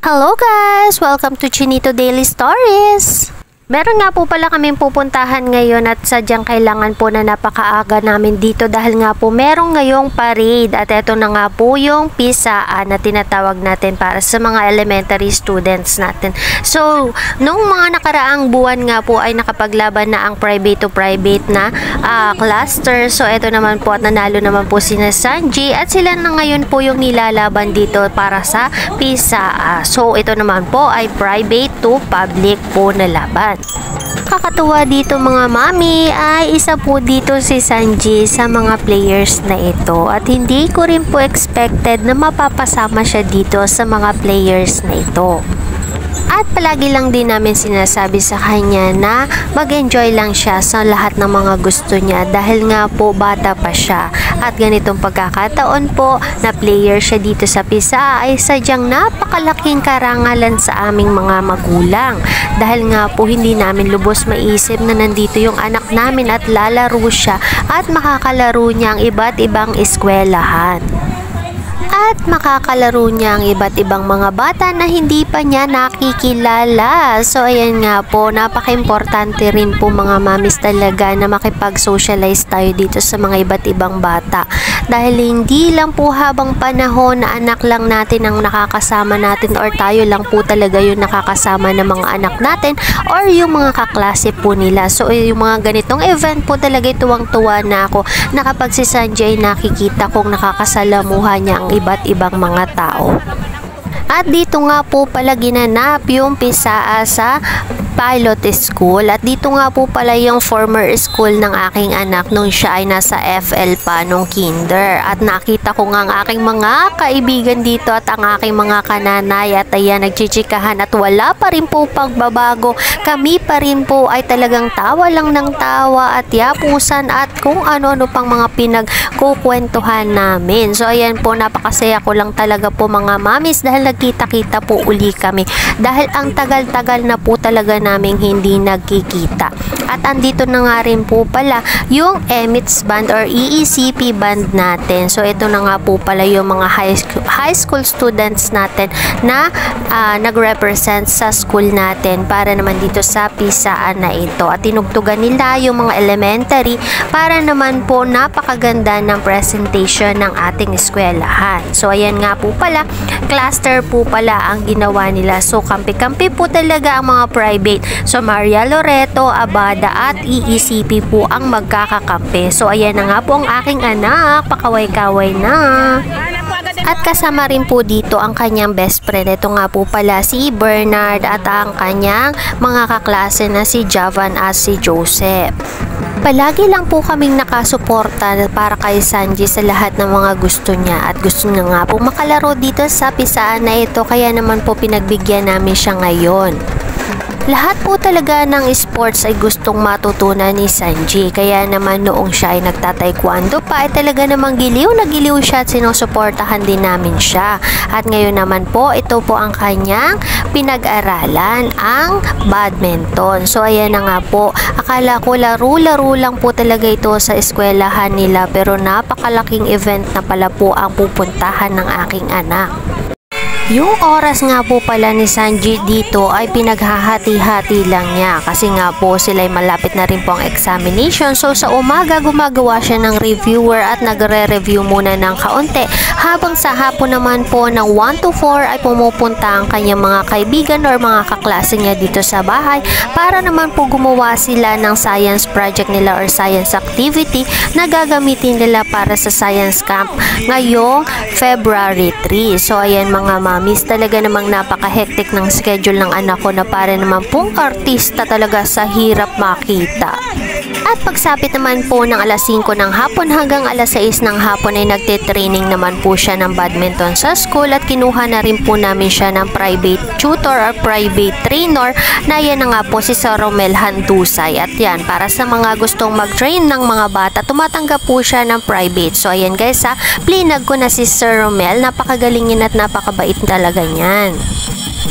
Hello guys! Welcome to Chinito Daily Stories! Meron nga po pala kaming pupuntahan ngayon at sadyang kailangan po na napakaaga namin dito dahil nga po merong ngayong parade at eto na nga po yung pisaan na tinatawag natin para sa mga elementary students natin. So, nung mga nakaraang buwan nga po ay nakapaglaban na ang private to private na cluster. So, eto naman po at nanalo naman po sina Sanji at sila na ngayon po yung nilalaban dito para sa PISA. So, ito naman po ay private to public po na laban. Kakatuwa dito mga mami ay isa po dito si Sanji sa mga players na ito at hindi ko rin po expected na mapapasama siya dito sa mga players na ito. At palagi lang din namin sinasabi sa kanya na mag-enjoy lang siya sa lahat ng mga gusto niya dahil nga po bata pa siya. At ganitong pagkakataon po na player siya dito sa PISA ay sadyang napakalaking karangalan sa aming mga magulang. Dahil nga po hindi namin lubos maisip na nandito yung anak namin at lalaro siya at makakalaro niya ang iba't ibang eskwelahan. At makakalaro niya ang iba't ibang mga bata na hindi pa niya nakikilala. So ayan nga po, napaka-importante rin po mga mamis talaga na makipag-socialize tayo dito sa mga iba't ibang bata. Dahil hindi lang po habang panahon na anak lang natin ang nakakasama natin or tayo lang po talaga yung nakakasama ng mga anak natin or yung mga kaklase po nila. So yung mga ganitong event po talaga tuwang-tuwa na ako na kapag si Sanji ay nakikita kong nakakasalamuha niya ang iba't ibang mga tao. At dito nga po pala ginanap yung PISA sa pilot school at dito nga po pala yung former school ng aking anak nung siya ay nasa FL pa nung kinder at nakita ko nga ang aking mga kaibigan dito at ang aking mga kananay at ayan nagchichikahan at wala pa rin po pagbabago. Kami pa rin po ay talagang tawa lang ng tawa at yapusan at kung ano-ano pang mga pinagkukwentuhan namin. So ayan po, napakasaya ko lang talaga po mga mamis dahil nagkita-kita po uli kami dahil ang tagal-tagal na po talaga naming hindi nagkikita. At andito na nga rin po pala yung EMITS band or EECP band natin. So ito na nga po pala yung mga high school students natin na nag-represent sa school natin para naman dito sa PISA na ito. At tinugtugan nila yung mga elementary para naman po napakaganda ng presentation ng ating eskwelahan. So ayan nga po pala, cluster po pala ang ginawa nila. So kampi-kampi po talaga ang mga private. So Maria Loreto, Abada at EECP po ang magkakakampi. So ayan na nga po ang aking anak, pakaway-kaway na. At kasama rin po dito ang kanyang best friend. Ito nga po pala si Bernard at ang kanyang mga kaklase na si Javan at si Joseph. Palagi lang po kaming nakasuporta para kay Sanji sa lahat ng mga gusto niya at gusto niya nga po makalaro dito sa PISA na ito kaya naman po pinagbigyan namin siya ngayon. Lahat po talaga ng sports ay gustong matutunan ni Sanji. Kaya naman noong siya ay nagtataekwondo pa ay talaga namang giliw na giliw siya at sinusuportahan din namin siya. At ngayon naman po, ito po ang kanyang pinag-aralan, ang badminton. So ayan na nga po, akala ko laro-laro lang po talaga ito sa eskwelahan nila pero napakalaking event na pala po ang pupuntahan ng aking anak. Yung oras nga po pala ni Sanji dito ay pinaghahati-hati lang niya kasi nga po sila ay malapit na rin po ang examination. So sa umaga gumagawa siya ng reviewer at nagre-review muna ng kaunti. Habang sa hapon naman po ng 1 to 4 ay pumupunta ang kanyang mga kaibigan or mga kaklase niya dito sa bahay para naman po gumawa sila ng science project nila or science activity na gagamitin nila para sa science camp ngayong February 3. So ayan mga mamis, talaga namang napaka-hectic ng schedule ng anak ko na para naman pong artista talaga sa hirap makita. At pagsapit naman po ng alas 5 ng hapon hanggang alas 6 ng hapon ay nagte-training naman po siya ng badminton sa school at kinuha na rin po namin siya ng private tutor or private trainer na yan na nga po si Sir Romel Handusay. At yan, para sa mga gustong mag-train ng mga bata, tumatanggap po siya ng private. So ayan guys plinag ko na si Sir Romel, napakagaling niya at napakabait talaga niyan.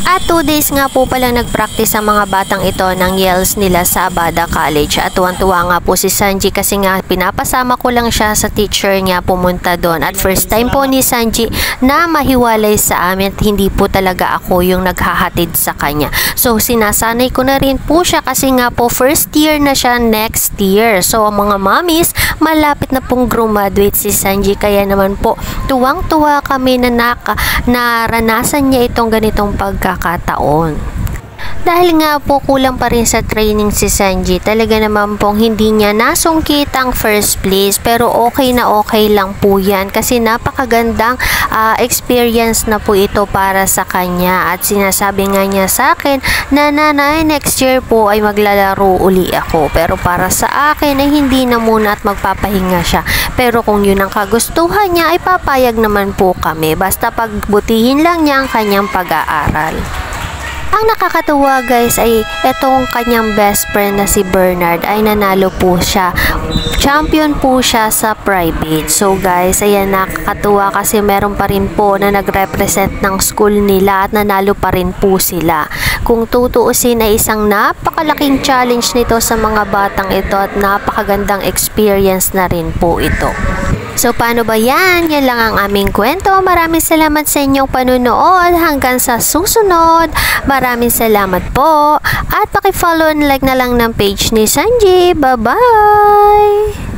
At 2 days nga po palang nag-practice ang mga batang ito ng yells nila sa Abada College. At tuwang-tuwa nga po si Sanji kasi nga pinapasama ko lang siya sa teacher niya pumunta doon. At first time po ni Sanji na mahiwalay sa amin at hindi po talaga ako yung naghahatid sa kanya. So sinasanay ko na rin po siya kasi nga po first year na siya next year. So mga mommies, malapit na pong graduate si Sanji kaya naman po tuwang-tuwa kami na naranasan niya itong ganitong pagkakataon. Dahil nga po kulang pa rin sa training si Sanji, talaga naman pong hindi niya nasungkit ang first place, pero okay na okay lang po yan kasi napakagandang experience na po ito para sa kanya. At sinasabi nga niya sa akin na nanay, next year po ay maglalaro uli ako, pero para sa akin ay hindi na muna at magpapahinga siya. Pero kung yun ang kagustuhan niya ay papayag naman po kami, basta pagbutihin lang niya ang kanyang pag-aaral. Ang nakakatuwa guys ay itong kanyang best friend na si Bernard ay nanalo po siya. Champion po siya sa private. So guys, ayan, nakakatuwa kasi meron pa rin po na nag-represent ng school nila at nanalo pa rin po sila. Kung tutuusin ay isang napakalaking challenge nito sa mga batang ito at napakagandang experience na rin po ito. So, paano ba yan? Yan lang ang aming kwento. Maraming salamat sa inyong panunood. Hanggang sa susunod. Maraming salamat po. At paki-follow and like na lang ng page ni Sanji. Bye-bye!